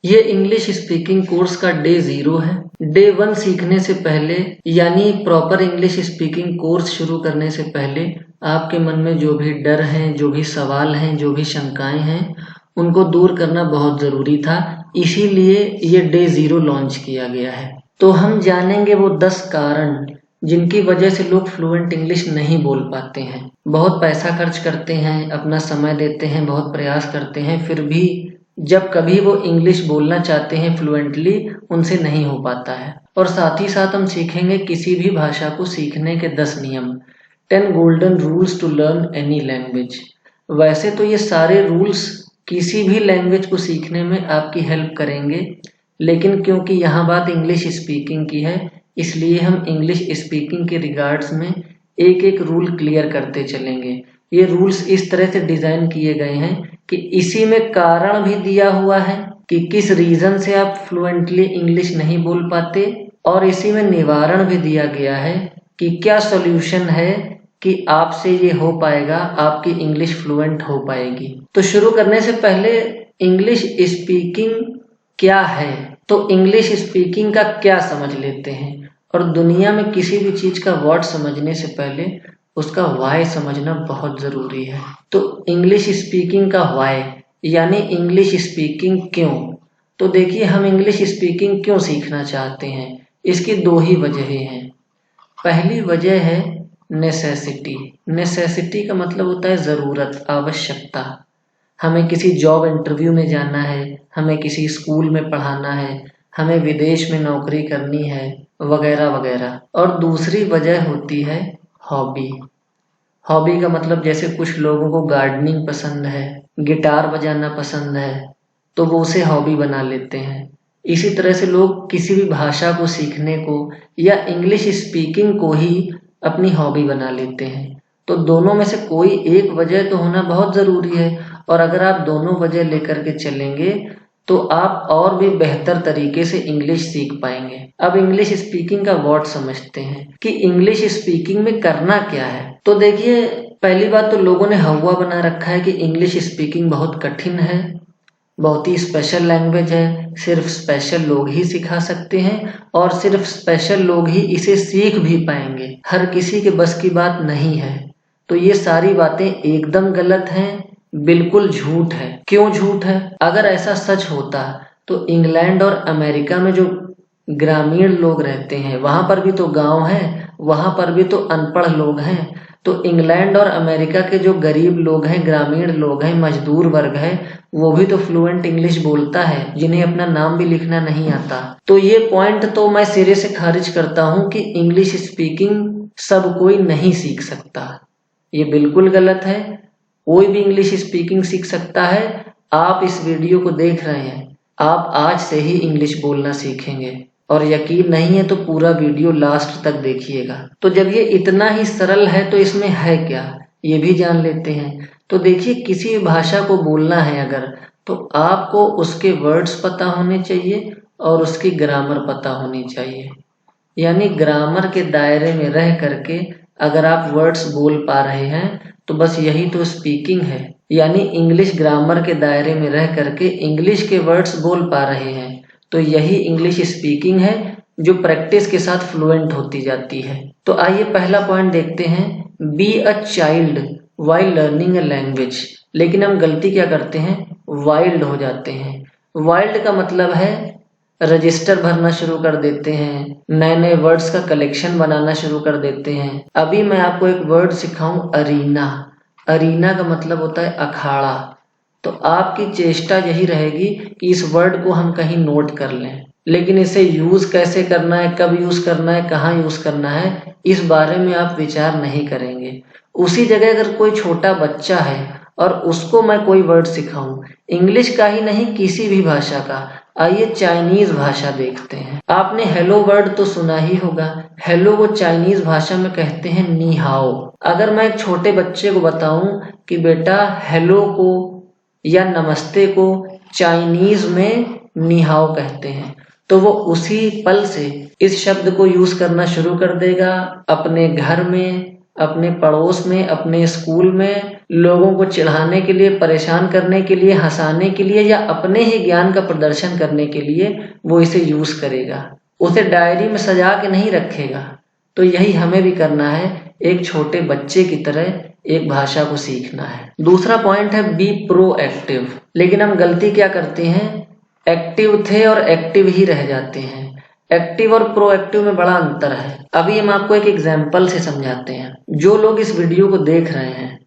ये English speaking course का day 0 है। डे 1 सीखने से पहले यानी प्रॉपर इंग्लिश स्पीकिंग कोर्स शुरू करने से पहले आपके मन में जो भी डर हैं, जो भी सवाल हैं, जो भी शंकाएं हैं, उनको दूर करना बहुत ज़रूरी था। इसीलिए ये डे 0 लॉन्च किया गया है। तो हम जानेंगे वो 10 कारण जिनकी वजह से लोग फ्लुएंट इंग्लिश नहीं बोल पाते हैं। बहुत पैसा खर्च करते हैं, अपना समय देते हैं, बहुत प्रयास करते हैं, फिर भी जब कभी वो इंग्लिश बोलना चाहते हैं फ्लुएंटली, उनसे नहीं हो पाता है। और साथ ही साथ हम सीखेंगे किसी भी भाषा को सीखने के 10 नियम, 10 golden rules to learn any language. वैसे तो ये सारे रूल्स किसी भी लैंग्वेज को सीखने में आपकी हेल्प करेंगे, लेकिन क्योंकि यहाँ बात इंग्लिश स्पीकिंग की है, इसलिए हम इंग्लिश स्पीकिंग के रिगार्ड्स में एक एक रूल क्लियर करते चलेंगे। ये रूल्स इस तरह से डिज़ाइन किए गए हैं कि इसी में कारण भी दिया हुआ है कि किस रीज़न से आप फ्लुएंटली इंग्लिश नहीं बोल पाते, और इसी में निवारण भी दिया गया है कि क्या सॉल्यूशन है कि आपसे ये हो पाएगा, आपकी इंग्लिश फ्लुएंट हो पाएगी। तो शुरू करने से पहले इंग्लिश स्पीकिंग क्या है, तो इंग्लिश स्पीकिंग का क्या समझ लेते हैं। और दुनिया में किसी भी चीज़ का वर्ड समझने से पहले उसका वाई समझना बहुत ज़रूरी है। तो इंग्लिश स्पीकिंग का वाई यानी इंग्लिश स्पीकिंग क्यों। तो देखिए, हम इंग्लिश स्पीकिंग क्यों सीखना चाहते हैं, इसकी 2 ही वजहें हैं। पहली वजह है नेसेसिटी। नेसेसिटी का मतलब होता है ज़रूरत, आवश्यकता। हमें किसी जॉब इंटरव्यू में जाना है, हमें किसी स्कूल में पढ़ाना है, हमें विदेश में नौकरी करनी है, वगैरह वगैरह। और दूसरी वजह होती है हॉबी। हॉबी का मतलब जैसे कुछ लोगों को गार्डनिंग पसंद है, गिटार बजाना पसंद है, तो वो उसे हॉबी बना लेते हैं। इसी तरह से लोग किसी भी भाषा को सीखने को या इंग्लिश स्पीकिंग को ही अपनी हॉबी बना लेते हैं। तो दोनों में से कोई एक वजह तो होना बहुत ज़रूरी है, और अगर आप दोनों वजह लेकर के चलेंगे तो आप और भी बेहतर तरीके से इंग्लिश सीख पाएंगे। अब इंग्लिश स्पीकिंग का वर्ड समझते हैं कि इंग्लिश स्पीकिंग में करना क्या है। तो देखिए, पहली बात तो लोगों ने हवा बना रखा है कि इंग्लिश स्पीकिंग बहुत कठिन है, बहुत ही स्पेशल लैंग्वेज है, सिर्फ स्पेशल लोग ही सिखा सकते हैं, और सिर्फ स्पेशल लोग ही इसे सीख भी पाएंगे, हर किसी के बस की बात नहीं है। तो ये सारी बातें एकदम गलत हैं, बिल्कुल झूठ है। क्यों झूठ है? अगर ऐसा सच होता तो इंग्लैंड और अमेरिका में जो ग्रामीण लोग रहते हैं, वहां पर भी तो गांव है, वहां पर भी तो अनपढ़ लोग हैं। तो इंग्लैंड और अमेरिका के जो गरीब लोग हैं, ग्रामीण लोग हैं, मजदूर वर्ग है, वो भी तो फ्लुएंट इंग्लिश बोलता है, जिन्हें अपना नाम भी लिखना नहीं आता। तो ये पॉइंट तो मैं सिरे से खारिज करता हूं कि इंग्लिश स्पीकिंग सब कोई नहीं सीख सकता। ये बिल्कुल गलत है। कोई भी इंग्लिश स्पीकिंग सीख सकता है। आप इस वीडियो को देख रहे हैं, आप आज से ही इंग्लिश बोलना सीखेंगे, और यकीन नहीं है तो पूरा वीडियो लास्ट तक देखिएगा। तो जब ये इतना ही सरल है तो इसमें है क्या, ये भी जान लेते हैं। तो देखिए, किसी भाषा को बोलना है अगर, तो आपको उसके वर्ड्स पता होने चाहिए और उसकी ग्रामर पता होनी चाहिए। यानी ग्रामर के दायरे में रह करके अगर आप वर्ड्स बोल पा रहे हैं तो बस यही तो स्पीकिंग है। यानी इंग्लिश ग्रामर के दायरे में रह करके इंग्लिश के वर्ड्स बोल पा रहे हैं, तो यही इंग्लिश स्पीकिंग है, जो प्रैक्टिस के साथ फ्लुएंट होती जाती है। तो आइए पहला पॉइंट देखते हैं, be a child while learning a language. लेकिन हम गलती क्या करते हैं, वाइल्ड हो जाते हैं। वाइल्ड का मतलब है रजिस्टर भरना शुरू कर देते हैं, नए नए वर्ड्स का कलेक्शन बनाना शुरू कर देते हैं। अभी मैं आपको एक वर्ड सिखाऊं, अरीना। अरीना का मतलब होता है अखाड़ा। तो आपकी चेष्टा यही रहेगी कि इस वर्ड को हम कहीं नोट कर लें, लेकिन इसे यूज कैसे करना है, कब यूज करना है, कहाँ यूज करना है, इस बारे में आप विचार नहीं करेंगे। उसी जगह अगर कोई छोटा बच्चा है और उसको मैं कोई वर्ड सिखाऊं, इंग्लिश का ही नहीं किसी भी भाषा का, आइए चाइनीज भाषा देखते हैं। आपने हेलो वर्ड तो सुना ही होगा। हेलो को चाइनीज भाषा में कहते हैं नी हाओ। अगर मैं एक छोटे बच्चे को बताऊं कि बेटा हेलो को या नमस्ते को चाइनीज में नी हाओ कहते हैं, तो वो उसी पल से इस शब्द को यूज करना शुरू कर देगा, अपने घर में, अपने पड़ोस में, अपने स्कूल में लोगों को चिढ़ाने के लिए, परेशान करने के लिए, हंसाने के लिए या अपने ही ज्ञान का प्रदर्शन करने के लिए वो इसे यूज करेगा। उसे डायरी में सजा के नहीं रखेगा। तो यही हमें भी करना है, एक छोटे बच्चे की तरह एक भाषा को सीखना है। दूसरा पॉइंट है बी प्रोएक्टिव। लेकिन हम गलती क्या करते हैं, एक्टिव थे और एक्टिव ही रह जाते हैं। एक्टिव और प्रोएक्टिव में बड़ा अंतर है। अभी हम आपको एक एग्जाम्पल से समझाते हैं। जो लोग इस वीडियो को देख रहे हैं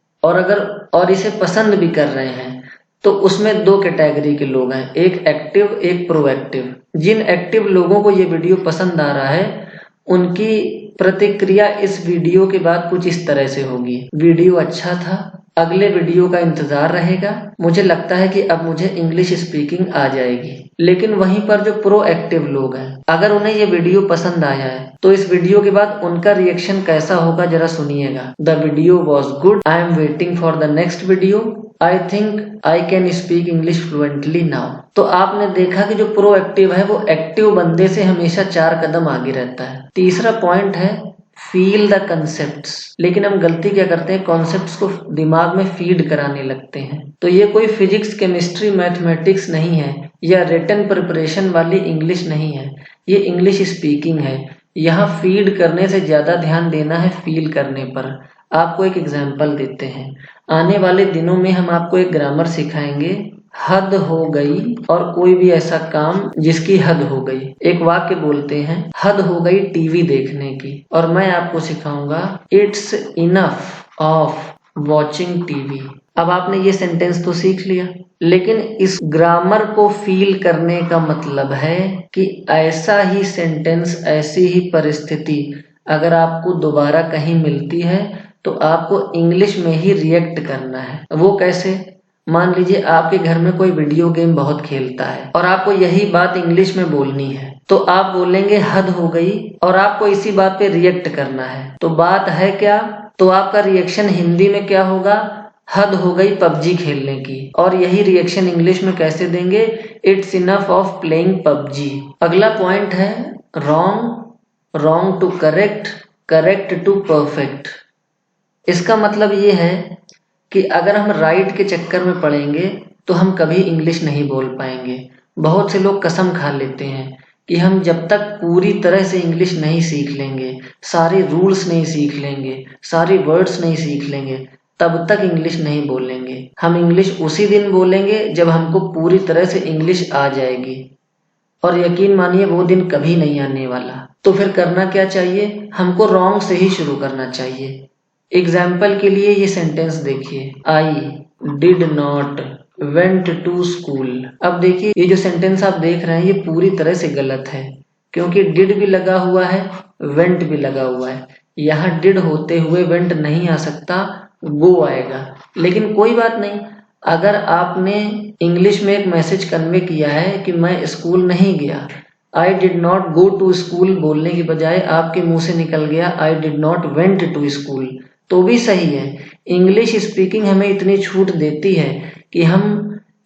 और इसे पसंद भी कर रहे हैं, तो उसमें दो कैटेगरी के लोग हैं, एक एक्टिव, एक प्रोएक्टिव। जिन एक्टिव लोगों को ये वीडियो पसंद आ रहा है, उनकी प्रतिक्रिया इस वीडियो के बाद कुछ इस तरह से होगी, वीडियो अच्छा था, अगले वीडियो का इंतजार रहेगा, मुझे लगता है कि अब मुझे इंग्लिश स्पीकिंग आ जाएगी। लेकिन वहीं पर जो प्रोएक्टिव लोग हैं, अगर उन्हें ये वीडियो पसंद आया है, तो इस वीडियो के बाद उनका रिएक्शन कैसा होगा जरा सुनिएगा। The video was good, I am waiting for the next video, I think I can speak English fluently now. तो आपने देखा कि जो प्रोएक्टिव है वो एक्टिव बंदे से हमेशा 4 कदम आगे रहता है। तीसरा पॉइंट है फील द कंसेप्ट्स। लेकिन हम गलती क्या करते हैं, कॉन्सेप्ट्स को दिमाग में फीड कराने लगते हैं। तो ये कोई फिजिक्स, केमिस्ट्री, मैथमेटिक्स नहीं है या रिटन प्रिपरेशन वाली इंग्लिश नहीं है, ये इंग्लिश स्पीकिंग है। यहाँ फीड करने से ज्यादा ध्यान देना है फील करने पर। आपको एक एग्जाम्पल देते हैं। आने वाले दिनों में हम आपको एक ग्रामर सिखाएंगे, हद हो गई और कोई भी ऐसा काम जिसकी हद हो गई। एक वाक्य बोलते हैं, हद हो गई टीवी देखने की, और मैं आपको सिखाऊंगा it's enough of watching TV. अब आपने ये सेंटेंस तो सीख लिया, लेकिन इस ग्रामर को फील करने का मतलब है कि ऐसा ही सेंटेंस, ऐसी ही परिस्थिति अगर आपको दोबारा कहीं मिलती है तो आपको इंग्लिश में ही रिएक्ट करना है। वो कैसे? मान लीजिए आपके घर में कोई वीडियो गेम बहुत खेलता है और आपको यही बात इंग्लिश में बोलनी है, तो आप बोलेंगे हद हो गई और आपको इसी बात पे रिएक्ट करना है। तो बात है क्या? तो आपका रिएक्शन हिंदी में क्या होगा? हद हो गई पबजी खेलने की। और यही रिएक्शन इंग्लिश में कैसे देंगे? It's enough of playing PUBG. अगला पॉइंट है wrong, wrong to correct, correct to perfect. इसका मतलब ये है कि अगर हम राइट के चक्कर में पड़ेंगे तो हम कभी इंग्लिश नहीं बोल पाएंगे। बहुत से लोग कसम खा लेते हैं कि हम जब तक पूरी तरह से इंग्लिश नहीं सीख लेंगे, सारे रूल्स नहीं सीख लेंगे, सारे वर्ड्स नहीं सीख लेंगे, तब तक इंग्लिश नहीं बोलेंगे। हम इंग्लिश उसी दिन बोलेंगे जब हमको पूरी तरह से इंग्लिश आ जाएगी, और यकीन मानिए वो दिन कभी नहीं आने वाला। तो फिर करना क्या चाहिए? हमको रॉन्ग से ही शुरू करना चाहिए। एग्जाम्पल के लिए ये सेंटेंस देखिए, I did not went to school. अब देखिए ये जो सेंटेंस आप देख रहे हैं ये पूरी तरह से गलत है, क्योंकि डिड भी लगा हुआ है, वेंट भी लगा हुआ है। यहाँ डिड होते हुए वेंट नहीं आ सकता, वो आएगा। लेकिन कोई बात नहीं, अगर आपने इंग्लिश में एक मैसेज कन्वे किया है कि मैं स्कूल नहीं गया, I did not go to school बोलने की बजाय आपके मुंह से निकल गया I did not went to school, तो भी सही है। इंग्लिश स्पीकिंग हमें इतनी छूट देती है कि हम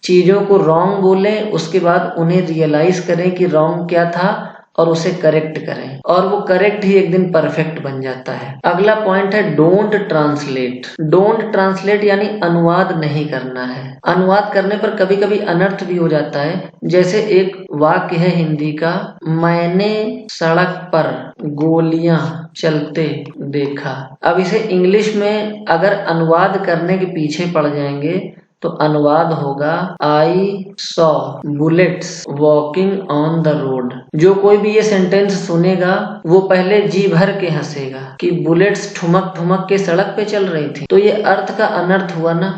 चीजों को रॉन्ग बोलें, उसके बाद उन्हें रियलाइज करें कि रॉन्ग क्या था और उसे करेक्ट करें, और वो करेक्ट ही एक दिन परफेक्ट बन जाता है। अगला पॉइंट है डोंट ट्रांसलेट। डोंट ट्रांसलेट यानी अनुवाद नहीं करना है। अनुवाद करने पर कभी कभी अनर्थ भी हो जाता है। जैसे एक वाक्य है हिंदी का, मैंने सड़क पर गोलियां चलते देखा। अब इसे इंग्लिश में अगर अनुवाद करने के पीछे पड़ जाएंगे तो अनुवाद होगा I saw bullets walking on the road. जो कोई भी ये सेंटेंस सुनेगा वो पहले जी भर के हंसेगा कि बुलेट्स ठुमक ठुमक के सड़क पे चल रही थी। तो ये अर्थ का अनर्थ हुआ ना,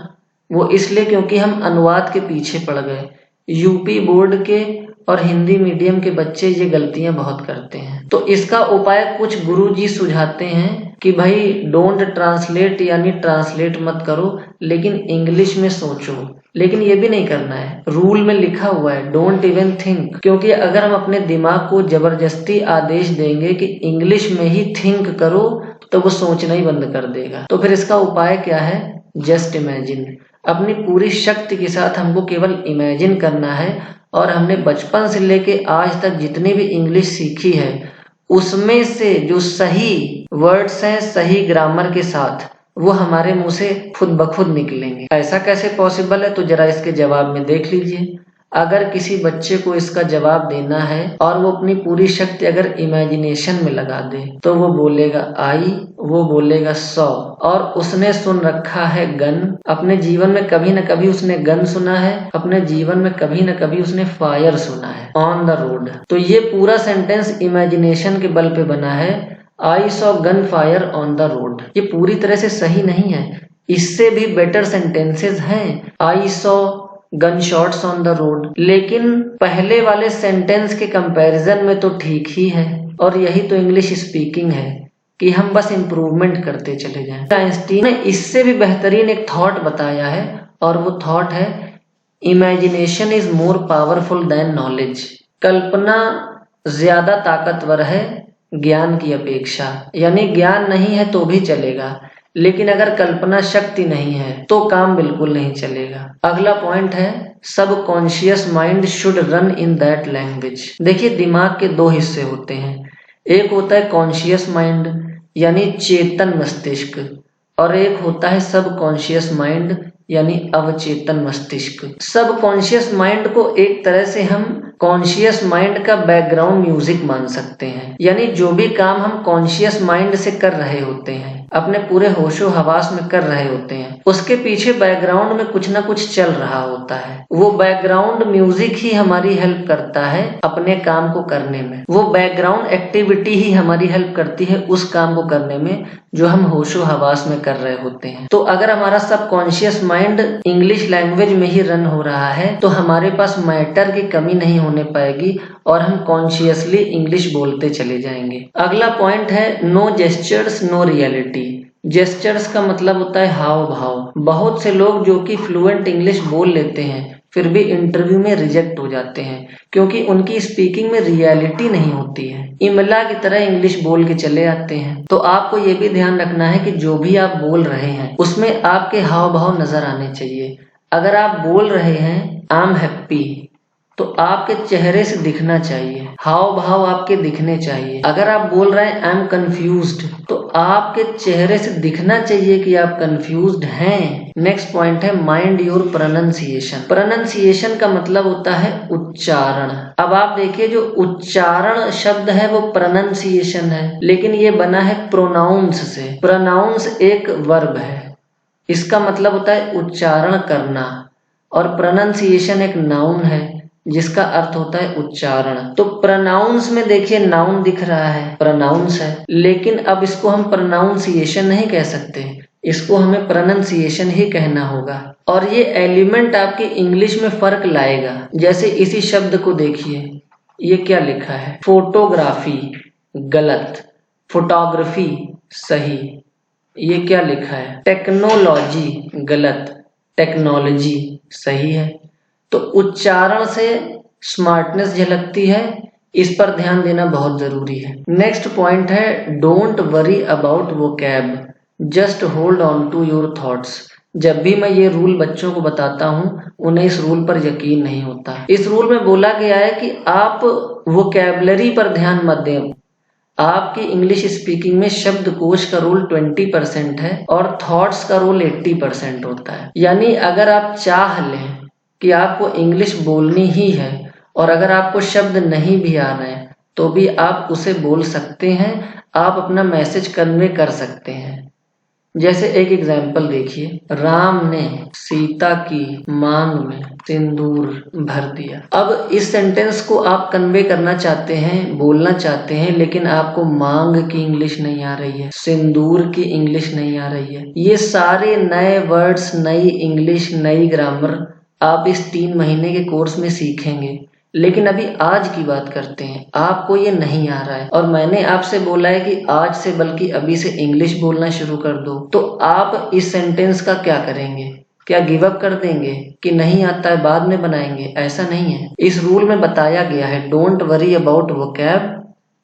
वो इसलिए क्योंकि हम अनुवाद के पीछे पड़ गए। यूपी बोर्ड के और हिंदी मीडियम के बच्चे ये गलतियां बहुत करते हैं। तो इसका उपाय कुछ गुरुजी सुझाते हैं कि भाई डोंट ट्रांसलेट यानी ट्रांसलेट मत करो, लेकिन इंग्लिश में सोचो। लेकिन ये भी नहीं करना है, रूल में लिखा हुआ है डोंट इवन थिंक, क्योंकि अगर हम अपने दिमाग को जबरदस्ती आदेश देंगे कि इंग्लिश में ही थिंक करो तो वो सोचना ही बंद कर देगा। तो फिर इसका उपाय क्या है? Just imagine. अपनी पूरी शक्ति के साथ हमको केवल इमेजिन करना है, और हमने बचपन से लेके आज तक जितनी भी इंग्लिश सीखी है उसमें से जो सही वर्ड्स हैं सही ग्रामर के साथ, वो हमारे मुंह से खुद ब खुद निकलेंगे। ऐसा कैसे पॉसिबल है? तो जरा इसके जवाब में देख लीजिए। अगर किसी बच्चे को इसका जवाब देना है और वो अपनी पूरी शक्ति अगर इमेजिनेशन में लगा दे तो वो बोलेगा आई, वो बोलेगा सॉ, और उसने सुन रखा है गन। अपने जीवन में कभी न कभी उसने गन सुना है, अपने जीवन में कभी न कभी उसने फायर सुना है, ऑन द रोड। तो ये पूरा सेंटेंस इमेजिनेशन के बल पे बना है, I saw gun fire on the road. ये पूरी तरह से सही नहीं है, इससे भी बेटर सेंटेंसेस हैं, I saw gun shots on the road. लेकिन पहले वाले सेंटेंस के कंपैरिजन में तो ठीक ही है, और यही तो इंग्लिश स्पीकिंग है कि हम बस इम्प्रूवमेंट करते चले जाएं। आइंस्टीन ने इससे भी बेहतरीन एक थॉट बताया है, और वो थॉट है imagination is more powerful than knowledge. कल्पना ज्यादा ताकतवर है ज्ञान की अपेक्षा। यानी ज्ञान नहीं है तो भी चलेगा, लेकिन अगर कल्पना शक्ति नहीं है तो काम बिल्कुल नहीं चलेगा। अगला पॉइंट है subconscious mind should run in that language. देखिए, दिमाग के दो हिस्से होते हैं, एक होता है कॉन्शियस माइंड यानी चेतन मस्तिष्क, और एक होता है सबकॉन्शियस माइंड यानी अवचेतन मस्तिष्क। सबकॉन्शियस माइंड को एक तरह से हम कॉन्शियस माइंड का बैकग्राउंड म्यूजिक मान सकते हैं। यानी जो भी काम हम कॉन्शियस माइंड से कर रहे होते हैं, अपने पूरे होशो हवास में कर रहे होते हैं, उसके पीछे बैकग्राउंड में कुछ ना कुछ चल रहा होता है। वो बैकग्राउंड म्यूजिक ही हमारी हेल्प करता है अपने काम को करने में। वो बैकग्राउंड एक्टिविटी ही हमारी हेल्प करती है उस काम को करने में जो हम होशो हवास में कर रहे होते हैं। तो अगर हमारा सबकॉन्शियस माइंड इंग्लिश लैंग्वेज में ही रन हो रहा है तो हमारे पास मैटर की कमी नहीं होने पाएगी और हम कॉन्शियसली इंग्लिश बोलते चले जाएंगे। अगला पॉइंट है no gestures no reality. Gestures का मतलब होता है हाव भाव। बहुत से लोग जो कि फ्लुएंट इंग्लिश बोल लेते हैं फिर भी इंटरव्यू में रिजेक्ट हो जाते हैं क्योंकि उनकी स्पीकिंग में रियलिटी नहीं होती है, इमला की तरह इंग्लिश बोल के चले आते हैं। तो आपको ये भी ध्यान रखना है कि जो भी आप बोल रहे हैं उसमें आपके हाव भाव नजर आने चाहिए। अगर आप बोल रहे हैं आई एम हैप्पी तो आपके चेहरे से दिखना चाहिए, हाव भाव आपके दिखने चाहिए। अगर आप बोल रहे हैं आई एम कंफ्यूज्ड तो आपके चेहरे से दिखना चाहिए कि आप कंफ्यूज्ड हैं। नेक्स्ट पॉइंट है माइंड योर प्रोनंसिएशन। प्रोनंसिएशन का मतलब होता है उच्चारण। अब आप देखिए जो उच्चारण शब्द है वो प्रोनंसिएशन है, लेकिन ये बना है प्रोनाउंस से। प्रोनाउंस एक वर्ब है, इसका मतलब होता है उच्चारण करना, और प्रोनंसिएशन एक नाउन है जिसका अर्थ होता है उच्चारण। तो प्रोनाउंस में देखिए नाउन दिख रहा है, प्रोनाउंस है, लेकिन अब इसको हम प्रोनाउंसिएशन नहीं कह सकते, इसको हमें प्रोनंसिएशन ही कहना होगा। और ये एलिमेंट आपकी इंग्लिश में फर्क लाएगा। जैसे इसी शब्द को देखिए, ये क्या लिखा है, फोटोग्राफी गलत, फोटोग्राफी सही। ये क्या लिखा है, टेक्नोलॉजी गलत, टेक्नोलॉजी सही है। तो उच्चारण से स्मार्टनेस झलकती है, इस पर ध्यान देना बहुत जरूरी है। नेक्स्ट पॉइंट है don't worry about vocab, just hold on to your thoughts. जब भी मैं ये रूल बच्चों को बताता हूँ उन्हें इस रूल पर यकीन नहीं होता। इस रूल में बोला गया है कि आप वोकैबुलरी पर ध्यान मत दें। आपकी इंग्लिश स्पीकिंग में शब्दकोश का रोल 20% है और थॉट्स का रोल 80% होता है। यानी अगर आप चाह लें कि आपको इंग्लिश बोलनी ही है और अगर आपको शब्द नहीं भी आ रहे हैं तो भी आप उसे बोल सकते हैं, आप अपना मैसेज कन्वे कर सकते हैं। जैसे एक एग्जाम्पल देखिए, राम ने सीता की मांग में सिंदूर भर दिया। अब इस सेंटेंस को आप कन्वे करना चाहते हैं, बोलना चाहते हैं, लेकिन आपको मांग की इंग्लिश नहीं आ रही है, सिंदूर की इंग्लिश नहीं आ रही है। ये सारे नए वर्ड्स, नई इंग्लिश, नई ग्रामर आप इस 3 महीने के कोर्स में सीखेंगे। लेकिन अभी आज की बात करते हैं, आपको ये नहीं आ रहा है और मैंने आपसे बोला है कि आज से बल्कि अभी से इंग्लिश बोलना शुरू कर दो, तो आप इस सेंटेंस का क्या करेंगे? क्या गिव अप कर देंगे कि नहीं आता है बाद में बनाएंगे? ऐसा नहीं है। इस रूल में बताया गया है डोंट वरी अबाउट वोकैब,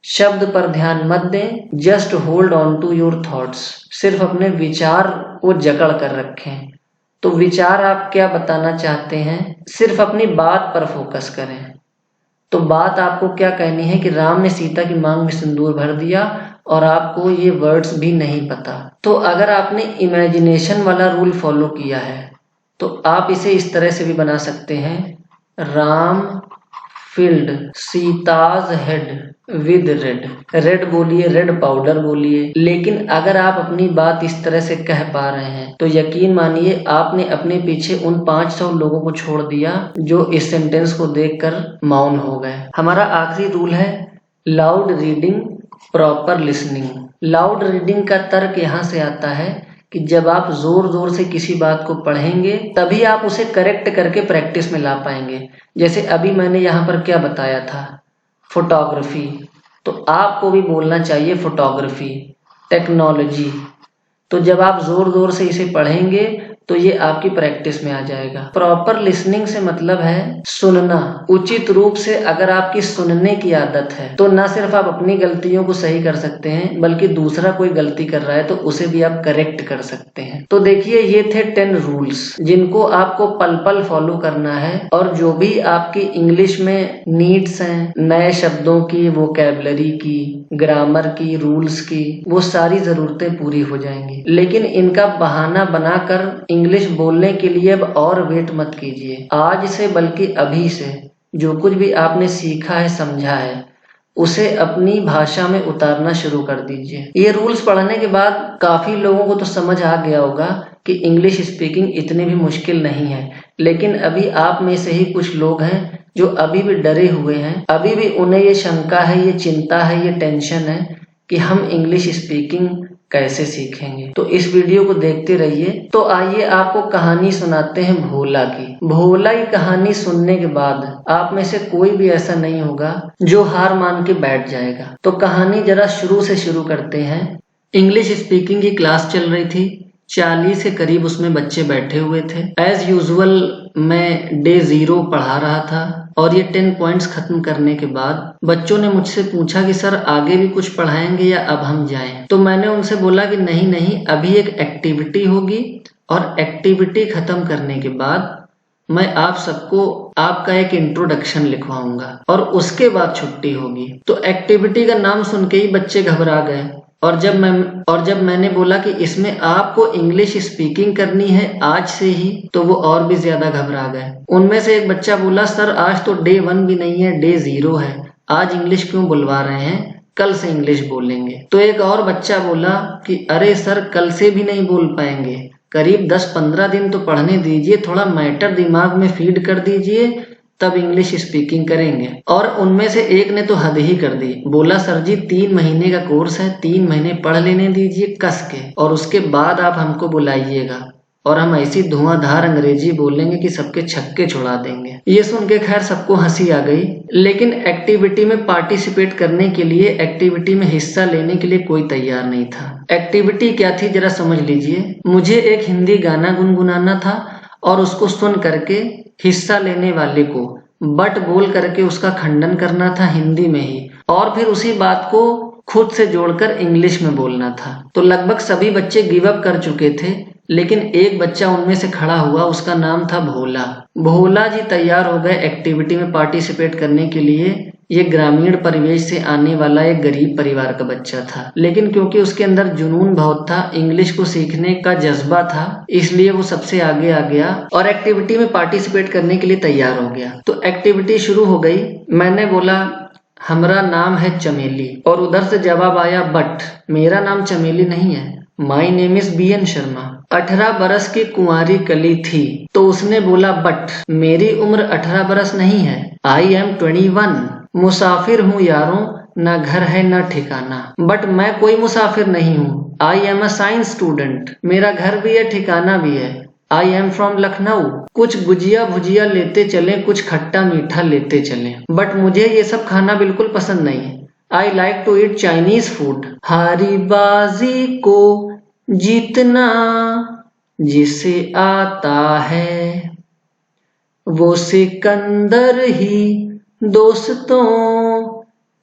शब्द पर ध्यान मत दें, just hold on to your thoughts, सिर्फ अपने विचार को जकड़ कर रखें। तो विचार आप क्या बताना चाहते हैं, सिर्फ अपनी बात पर फोकस करें। तो बात आपको क्या कहनी है कि राम ने सीता की मांग में सिंदूर भर दिया और आपको ये वर्ड्स भी नहीं पता। तो अगर आपने इमेजिनेशन वाला रूल फॉलो किया है तो आप इसे इस तरह से भी बना सकते हैं, Ram field Sita's head with red. Red बोलिए, रेड पाउडर बोलिए, लेकिन अगर आप अपनी बात इस तरह से कह पा रहे हैं तो यकीन मानिए आपने अपने पीछे उन 500 लोगों को छोड़ दिया जो इस सेंटेंस को देखकर मौन हो गए। हमारा आखिरी रूल है loud reading proper listening. Loud reading का तर्क यहाँ से आता है कि जब आप जोर जोर से किसी बात को पढ़ेंगे तभी आप उसे करेक्ट करके प्रैक्टिस में ला पाएंगे। जैसे अभी मैंने यहाँ पर क्या बताया था, फोटोग्राफी, तो आपको भी बोलना चाहिए फोटोग्राफी। टेक्नोलॉजी, तो जब आप जोर जोर से इसे पढ़ेंगे तो ये आपकी प्रैक्टिस में आ जाएगा। प्रॉपर लिसनिंग से मतलब है सुनना उचित रूप से। अगर आपकी सुनने की आदत है तो ना सिर्फ आप अपनी गलतियों को सही कर सकते हैं बल्कि दूसरा कोई गलती कर रहा है तो उसे भी आप करेक्ट कर सकते हैं। तो देखिए ये थे 10 रूल्स जिनको आपको पल पल फॉलो करना है और जो भी आपकी इंग्लिश में नीड्स हैं, नए शब्दों की, वोकैबुलरी की, ग्रामर की, रूल्स की, वो सारी जरूरतें पूरी हो जाएंगी। लेकिन इनका बहाना बनाकर इंग्लिश बोलने के लिए अब और वेट मत कीजिए। आज से बल्कि अभी से जो कुछ भी आपने सीखा है, समझा है, उसे अपनी भाषा में उतारना शुरू कर दीजिए। ये रूल्स पढ़ने के बाद काफी लोगों को तो समझ आ गया होगा कि इंग्लिश स्पीकिंग इतनी भी मुश्किल नहीं है, लेकिन अभी आप में से ही कुछ लोग हैं जो अभी भी डरे हुए हैं। अभी भी उन्हें ये शंका है, ये चिंता है, ये टेंशन है कि हम इंग्लिश स्पीकिंग कैसे सीखेंगे। तो इस वीडियो को देखते रहिए। तो आइए आपको कहानी सुनाते हैं भोला की। भोला की कहानी सुनने के बाद आप में से कोई भी ऐसा नहीं होगा जो हार मान के बैठ जाएगा। तो कहानी जरा शुरू से शुरू करते हैं। इंग्लिश स्पीकिंग की क्लास चल रही थी, 40 के करीब उसमें बच्चे बैठे हुए थे। एज यूजुअल मैं डे 0 पढ़ा रहा था और ये 10 पॉइंट्स खत्म करने के बाद बच्चों ने मुझसे पूछा कि सर आगे भी कुछ पढ़ाएंगे या अब हम जाएं। तो मैंने उनसे बोला कि नहीं नहीं, अभी एक एक्टिविटी होगी और एक्टिविटी खत्म करने के बाद मैं आप सबको आपका एक इंट्रोडक्शन लिखवाऊंगा और उसके बाद छुट्टी होगी। तो एक्टिविटी का नाम सुन के ही बच्चे घबरा गए और जब मैंने बोला कि इसमें आपको इंग्लिश स्पीकिंग करनी है आज से ही, तो वो और भी ज्यादा घबरा गए। उनमें से एक बच्चा बोला सर आज तो डे 1 भी नहीं है, डे 0 है, आज इंग्लिश क्यों बुलवा रहे हैं, कल से इंग्लिश बोलेंगे। तो एक और बच्चा बोला कि अरे सर कल से भी नहीं बोल पाएंगे, करीब 10-15 दिन तो पढ़ने दीजिए, थोड़ा मैटर दिमाग में फीड कर दीजिए, तब इंग्लिश स्पीकिंग करेंगे। और उनमें से एक ने तो हद ही कर दी, बोला सर जी 3 महीने का कोर्स है, 3 महीने पढ़ लेने दीजिए कस के और उसके बाद आप हमको बुलाइएगा और हम ऐसी धुआंधार अंग्रेजी बोलेंगे कि सबके छक्के छुड़ा देंगे। ये सुन के खैर सबको हंसी आ गई, लेकिन एक्टिविटी में पार्टिसिपेट करने के लिए, एक्टिविटी में हिस्सा लेने के लिए कोई तैयार नहीं था। एक्टिविटी क्या थी जरा समझ लीजिए। मुझे एक हिंदी गाना गुनगुनाना था और उसको सुन करके हिस्सा लेने वाले को बट बोल करके उसका खंडन करना था हिंदी में ही, और फिर उसी बात को खुद से जोड़कर इंग्लिश में बोलना था। तो लगभग सभी बच्चे गिव अप कर चुके थे, लेकिन एक बच्चा उनमें से खड़ा हुआ, उसका नाम था भोला। भोला जी तैयार हो गए एक्टिविटी में पार्टिसिपेट करने के लिए। ये ग्रामीण परिवेश से आने वाला एक गरीब परिवार का बच्चा था, लेकिन क्योंकि उसके अंदर जुनून बहुत था, इंग्लिश को सीखने का जज्बा था, इसलिए वो सबसे आगे आ गया और एक्टिविटी में पार्टिसिपेट करने के लिए तैयार हो गया। तो एक्टिविटी शुरू हो गई। मैंने बोला हमारा नाम है चमेली, और उधर से जवाब आया बट मेरा नाम चमेली नहीं है, my name is BN Sharma. 18 बरस की कुंवारी कली थी, तो उसने बोला बट मेरी उम्र 18 बरस नहीं है, आई एम 21। मुसाफिर हूँ यारों, ना घर है ना ठिकाना। बट मैं कोई मुसाफिर नहीं हूँ, I am a science student, मेरा घर भी है ठिकाना भी है, आई एम फ्रॉम लखनऊ। कुछ गुजिया भुजिया लेते चलें, कुछ खट्टा मीठा लेते चलें, बट मुझे ये सब खाना बिल्कुल पसंद नहीं है। I like to eat Chinese food. हारी बाजी को जीतना जिसे आता है, वो सिकंदर ही दोस्तों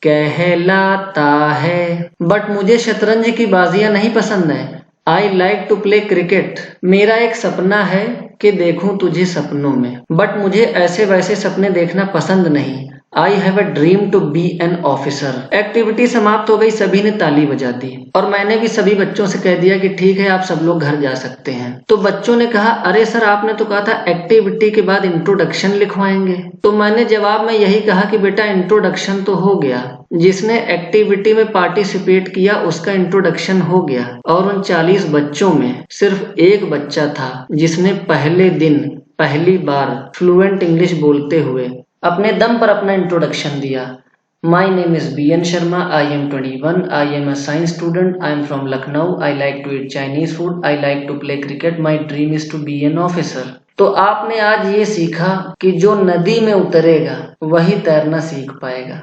कहलाता है। बट मुझे शतरंज की बाजियां नहीं पसंद है। I like to play cricket, मेरा एक सपना है कि देखूं तुझे सपनों में, बट मुझे ऐसे वैसे सपने देखना पसंद नहीं। I have a dream to be an officer. Activity समाप्त हो गई, सभी ने ताली बजा दी और मैंने भी सभी बच्चों से कह दिया कि ठीक है, आप सब लोग घर जा सकते हैं। तो बच्चों ने कहा, अरे सर आपने तो कहा था एक्टिविटी के बाद इंट्रोडक्शन लिखवाएंगे। तो मैंने जवाब में यही कहा कि बेटा इंट्रोडक्शन तो हो गया, जिसने एक्टिविटी में पार्टिसिपेट किया उसका इंट्रोडक्शन हो गया, और उन 40 बच्चों में सिर्फ एक बच्चा था जिसने पहले दिन पहली बार फ्लुएंट इंग्लिश बोलते हुए अपने दम पर अपना इंट्रोडक्शन दिया। My name is B.N. Sharma. I am 21. I am a science student. I am from Lucknow. I like to eat Chinese food. I like to play cricket. My dream is to be an officer. तो आपने आज ये सीखा कि जो नदी में उतरेगा वही तैरना सीख पाएगा।